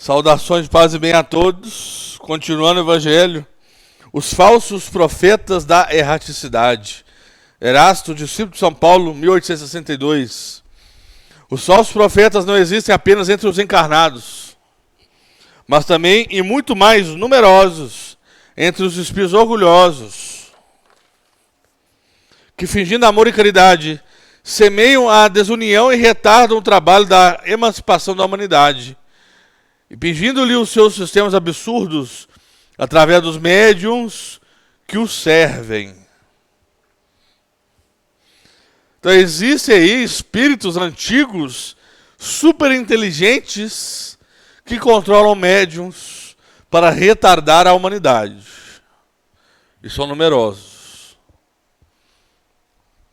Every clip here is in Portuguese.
Saudações de paz e bem a todos. Continuando o Evangelho. Os falsos profetas da erraticidade. Erasto, discípulo de São Paulo, 1862. Os falsos profetas não existem apenas entre os encarnados, mas também e muito mais numerosos entre os espíritos orgulhosos, que fingindo amor e caridade, semeiam a desunião e retardam o trabalho da emancipação da humanidade, e fingindo-lhe os seus sistemas absurdos através dos médiuns que os servem. Então existem aí espíritos antigos, super inteligentes, que controlam médiuns para retardar a humanidade. E são numerosos.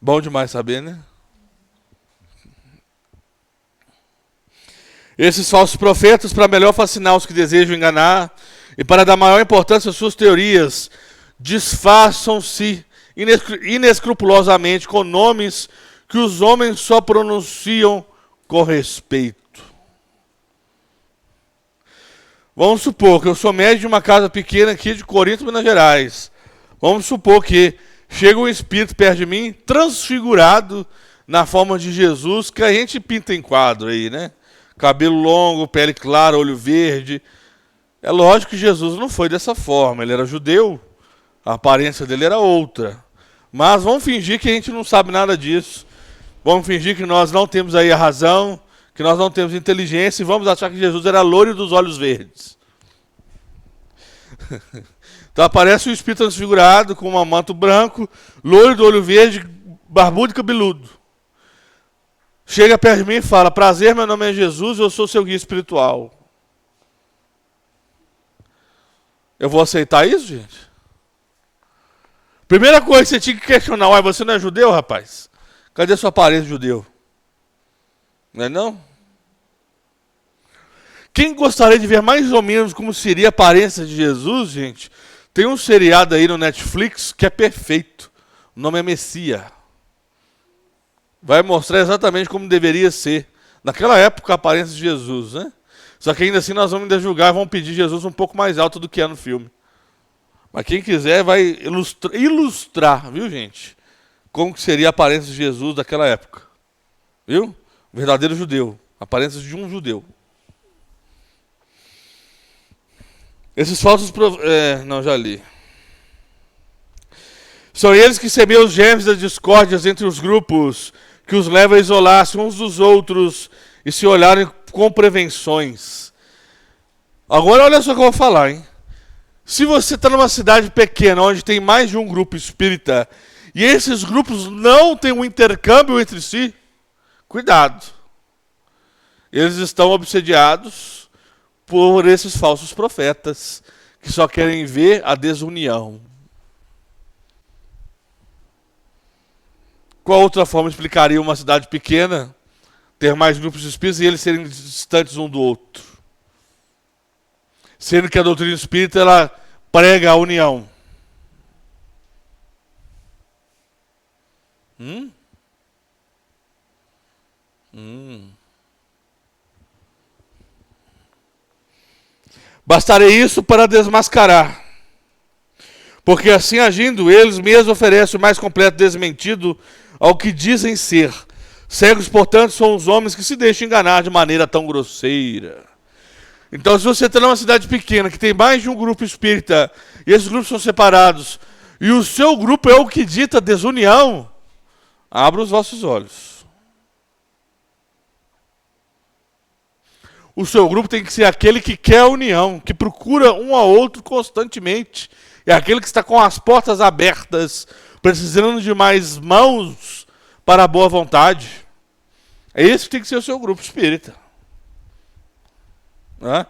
Bom demais saber, né? Esses falsos profetas, para melhor fascinar os que desejam enganar e para dar maior importância às suas teorias, disfarçam-se inescrupulosamente com nomes que os homens só pronunciam com respeito. Vamos supor que eu sou médico de uma casa pequena aqui de Corinto, Minas Gerais. Vamos supor que chega um espírito perto de mim, transfigurado na forma de Jesus, que a gente pinta em quadro aí, né? Cabelo longo, pele clara, olho verde. É lógico que Jesus não foi dessa forma, ele era judeu, a aparência dele era outra. Mas vamos fingir que a gente não sabe nada disso. Vamos fingir que nós não temos aí a razão, que nós não temos inteligência e vamos achar que Jesus era loiro dos olhos verdes. Então aparece um espírito transfigurado com um manto branco, loiro do olho verde, barbudo e cabeludo. Chega perto de mim e fala: prazer, meu nome é Jesus, eu sou seu guia espiritual. Eu vou aceitar isso, gente? Primeira coisa que você tinha que questionar: uai, você não é judeu, rapaz? Cadê sua aparência de judeu? Não é não? Quem gostaria de ver mais ou menos como seria a aparência de Jesus, gente? Tem um seriado aí no Netflix que é perfeito. O nome é Messias. Vai mostrar exatamente como deveria ser, naquela época, a aparência de Jesus, né? Só que ainda assim nós vamos ainda julgar e vamos pedir Jesus um pouco mais alto do que é no filme. Mas quem quiser vai ilustrar, viu, gente? Como que seria a aparência de Jesus daquela época. Viu? O verdadeiro judeu. A aparência de um judeu. Esses falsos... não, já li. São eles que semeiam os germes das discórdias entre os grupos, que os levam a isolar-se uns dos outros e se olharem com prevenções. Agora olha só o que eu vou falar, hein? Se você está numa cidade pequena, onde tem mais de um grupo espírita, e esses grupos não têm um intercâmbio entre si, cuidado. Eles estão obsediados por esses falsos profetas, que só querem ver a desunião. Qual outra forma explicaria uma cidade pequena ter mais grupos espíritas e eles serem distantes um do outro? Sendo que a doutrina espírita ela prega a união. Bastaria isso para desmascarar. Porque assim agindo, eles mesmos oferecem o mais completo desmentido ao que dizem ser. Cegos, portanto, são os homens que se deixam enganar de maneira tão grosseira. Então, se você está numa cidade pequena, que tem mais de um grupo espírita, e esses grupos são separados, e o seu grupo é o que dita desunião, abra os vossos olhos. O seu grupo tem que ser aquele que quer a união, que procura um ao outro constantemente. É aquele que está com as portas abertas, precisando de mais mãos para a boa vontade. É esse que tem que ser o seu grupo espírita. Né?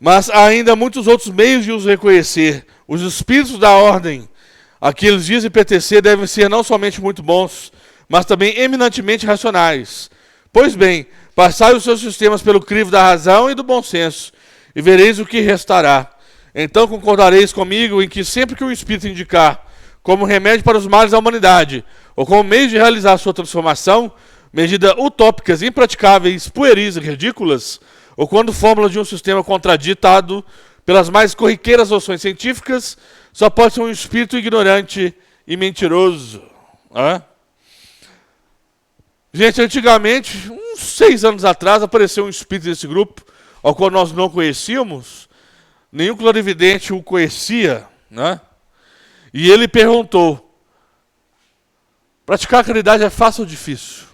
Mas há ainda muitos outros meios de os reconhecer. Os espíritos da ordem a que eles dizem pertencer devem ser não somente muito bons, mas também eminentemente racionais. Pois bem, passai os seus sistemas pelo crivo da razão e do bom senso, e vereis o que restará. Então concordareis comigo em que sempre que o Espírito indicar como remédio para os males da humanidade, ou como meio de realizar sua transformação, medidas utópicas, impraticáveis, pueris e ridículas, ou quando fórmula de um sistema contraditado pelas mais corriqueiras noções científicas, só pode ser um espírito ignorante e mentiroso. Gente, antigamente, uns 6 anos atrás, apareceu um espírito desse grupo, ao qual nós não conhecíamos, nenhum clarividente o conhecia, né? E ele perguntou: praticar a caridade é fácil ou difícil?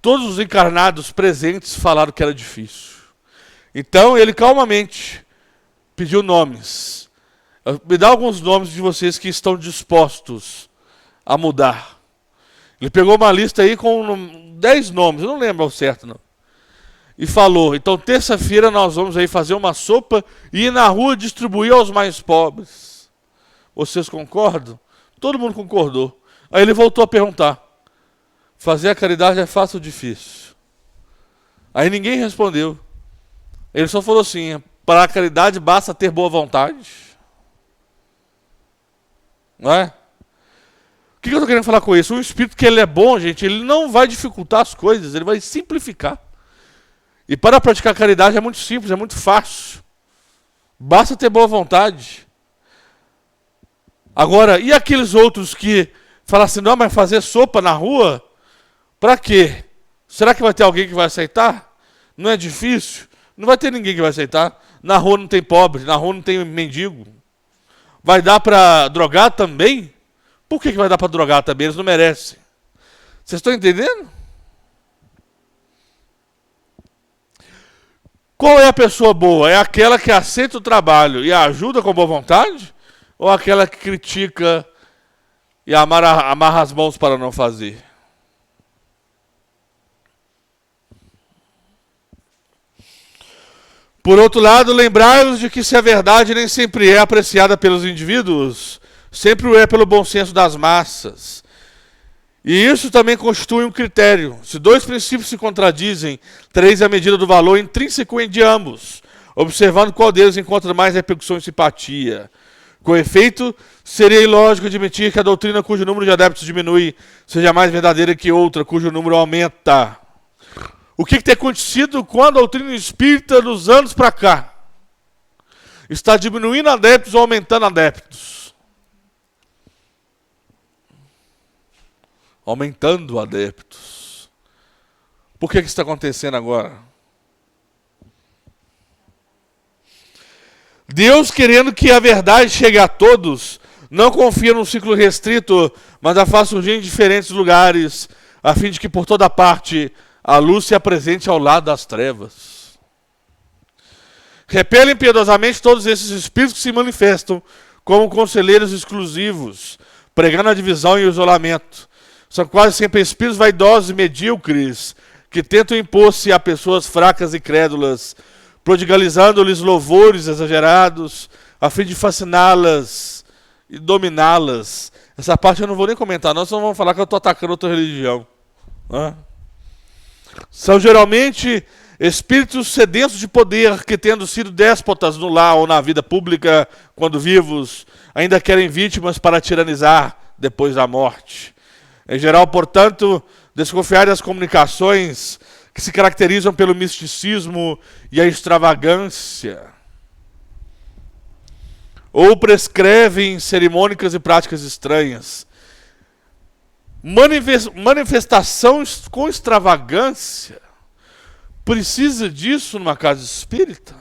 Todos os encarnados presentes falaram que era difícil. Então ele calmamente pediu nomes. Me dá alguns nomes de vocês que estão dispostos a mudar. Ele pegou uma lista aí com 10 nomes, eu não lembro ao certo não. E falou: então terça-feira nós vamos aí fazer uma sopa e ir na rua distribuir aos mais pobres. Vocês concordam? Todo mundo concordou. Aí ele voltou a perguntar: fazer a caridade é fácil ou difícil? Aí ninguém respondeu. Ele só falou assim: para a caridade basta ter boa vontade. Não é? O que eu estou querendo falar com isso? Um espírito que ele é bom, gente, ele não vai dificultar as coisas, ele vai simplificar. E para praticar a caridade é muito simples, é muito fácil. Basta ter boa vontade. Agora, e aqueles outros que falam assim: não, mas fazer sopa na rua? Para quê? Será que vai ter alguém que vai aceitar? Não é difícil? Não vai ter ninguém que vai aceitar. Na rua não tem pobre, na rua não tem mendigo. Vai dar para drogar também? Por que vai dar para drogar também? Eles não merecem. Vocês estão entendendo? Qual é a pessoa boa? É aquela que aceita o trabalho e ajuda com boa vontade? Ou aquela que critica e amarra as mãos para não fazer? Por outro lado, lembrai-vos de que se a verdade nem sempre é apreciada pelos indivíduos, sempre o é pelo bom senso das massas. E isso também constitui um critério. Se 2 princípios se contradizem, tereis a medida do valor intrínseco de ambos, observando qual deles encontra mais repercussão e simpatia. Com efeito, seria ilógico admitir que a doutrina cujo número de adeptos diminui seja mais verdadeira que outra cujo número aumenta. O que tem acontecido com a doutrina espírita dos anos para cá? Está diminuindo adeptos ou aumentando adeptos? Aumentando adeptos. Por que isso está acontecendo agora? Deus, querendo que a verdade chegue a todos, não confia num ciclo restrito, mas a faz surgir em diferentes lugares, a fim de que por toda parte a luz se apresente ao lado das trevas. Repelem piedosamente todos esses espíritos que se manifestam como conselheiros exclusivos, pregando a divisão e o isolamento. São quase sempre espíritos vaidosos e medíocres, que tentam impor-se a pessoas fracas e crédulas, prodigalizando-lhes louvores exagerados, a fim de fasciná-las e dominá-las. Essa parte eu não vou nem comentar, nós não vamos falar que eu estou atacando outra religião. São geralmente espíritos sedentos de poder que, tendo sido déspotas no lar ou na vida pública quando vivos, ainda querem vítimas para tiranizar depois da morte. Em geral, portanto, desconfiar das comunicações que se caracterizam pelo misticismo e a extravagância, ou prescrevem cerimônicas e práticas estranhas. Manifestação com extravagância, precisa disso numa casa espírita?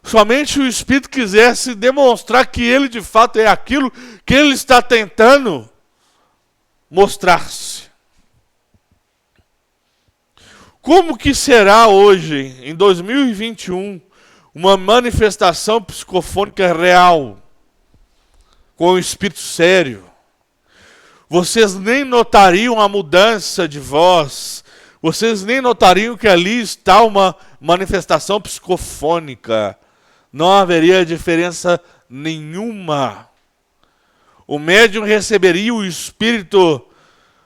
Somente o espírito quisesse demonstrar que ele de fato é aquilo que ele está tentando mostrar-se. Como que será hoje, em 2021, uma manifestação psicofônica real, com um espírito sério? Vocês nem notariam a mudança de voz, vocês nem notariam que ali está uma manifestação psicofônica. Não haveria diferença nenhuma. O médium receberia o espírito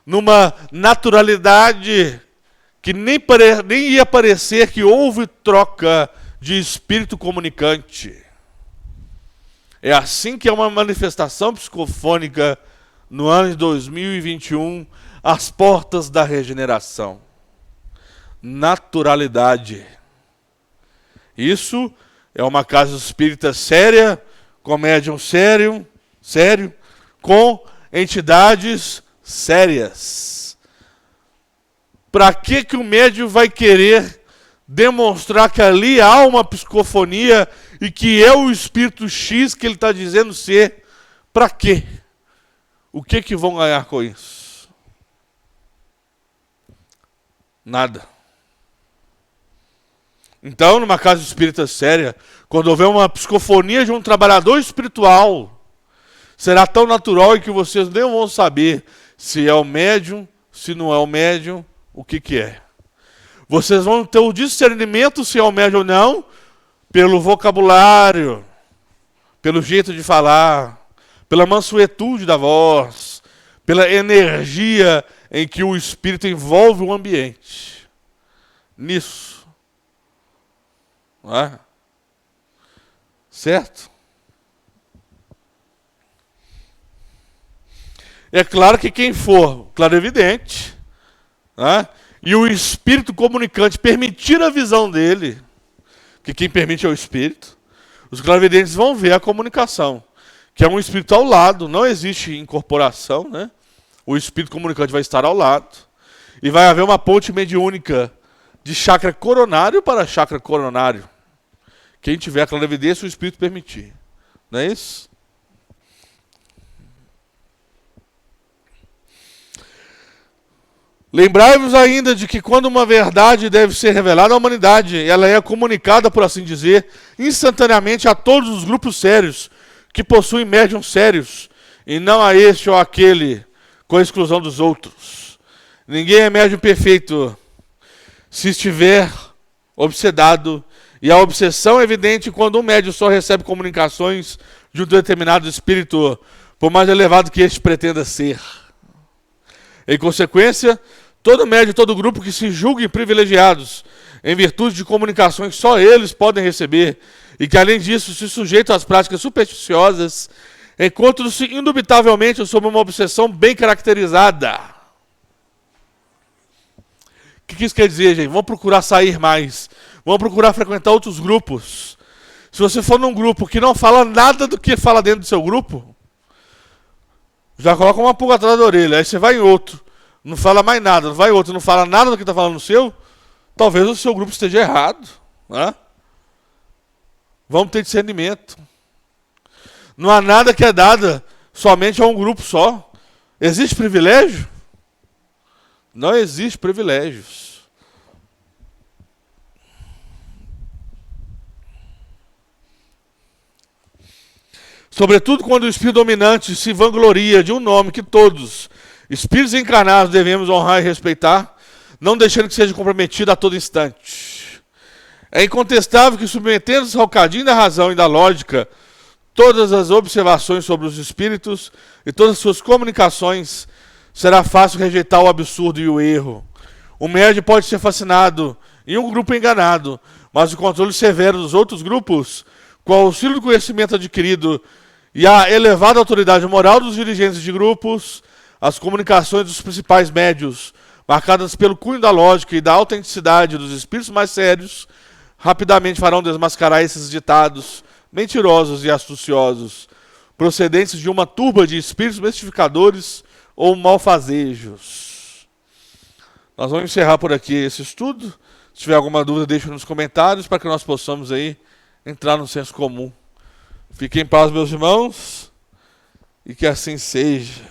numa naturalidade que nem ia parecer que houve troca de espírito comunicante. É assim que é uma manifestação psicofônica no ano de 2021, às portas da regeneração. Naturalidade. Isso é uma casa espírita séria, com médium sério, com entidades sérias. Para que o médium vai querer demonstrar que ali há uma psicofonia e que é o espírito X que ele está dizendo ser? Para quê? O que vão ganhar com isso? Nada. Então, numa casa espírita séria, quando houver uma psicofonia de um trabalhador espiritual, será tão natural que vocês nem vão saber se é o médium, se não é o médium, o que é. Vocês vão ter o discernimento se é o médium ou não, pelo vocabulário, pelo jeito de falar, pela mansuetude da voz, pela energia em que o espírito envolve o ambiente. Nisso. Não é? Certo? É claro que quem for clarividente, né, e o espírito comunicante permitir a visão dele, que quem permite é o espírito, os clarividentes vão ver a comunicação, que é um espírito ao lado, não existe incorporação, né? O espírito comunicante vai estar ao lado, e vai haver uma ponte mediúnica de chakra coronário para chakra coronário. Quem tiver a clarividência, o espírito permitir. Não é isso? Lembrai-vos ainda de que quando uma verdade deve ser revelada à humanidade, ela é comunicada, por assim dizer, instantaneamente a todos os grupos sérios que possuem médiuns sérios, e não a este ou aquele, com a exclusão dos outros. Ninguém é médium perfeito se estiver obsedado, e a obsessão é evidente quando um médium só recebe comunicações de um determinado espírito, por mais elevado que este pretenda ser. Em consequência, todo médium, todo grupo que se julguem privilegiados, em virtude de comunicações que só eles podem receber, e que além disso se sujeitam às práticas supersticiosas, encontram-se indubitavelmente sob uma obsessão bem caracterizada. O que isso quer dizer, gente? Vamos procurar sair mais. Vamos procurar frequentar outros grupos. Se você for num grupo que não fala nada do que fala dentro do seu grupo, já coloca uma pulga atrás da orelha. Aí você vai em outro, não fala mais nada. Vai em outro, não fala nada do que está falando no seu. Talvez o seu grupo esteja errado. Né? Vamos ter discernimento. Não há nada que é dado somente a um grupo só. Existe privilégio? Não existe privilégios. Sobretudo quando o espírito dominante se vangloria de um nome que todos, espíritos encarnados, devemos honrar e respeitar, não deixando que seja comprometido a todo instante. É incontestável que, submetendo-se ao cadinho da razão e da lógica, todas as observações sobre os espíritos e todas as suas comunicações, será fácil rejeitar o absurdo e o erro. O médium pode ser fascinado em um grupo enganado, mas o controle severo dos outros grupos, com o auxílio do conhecimento adquirido e a elevada autoridade moral dos dirigentes de grupos, as comunicações dos principais médios, marcadas pelo cunho da lógica e da autenticidade dos espíritos mais sérios, rapidamente farão desmascarar esses ditados mentirosos e astuciosos, procedentes de uma turba de espíritos mistificadores ou malfazejos. Nós vamos encerrar por aqui esse estudo. Se tiver alguma dúvida, deixe nos comentários para que nós possamos aí entrar no senso comum. Fiquem em paz, meus irmãos, e que assim seja.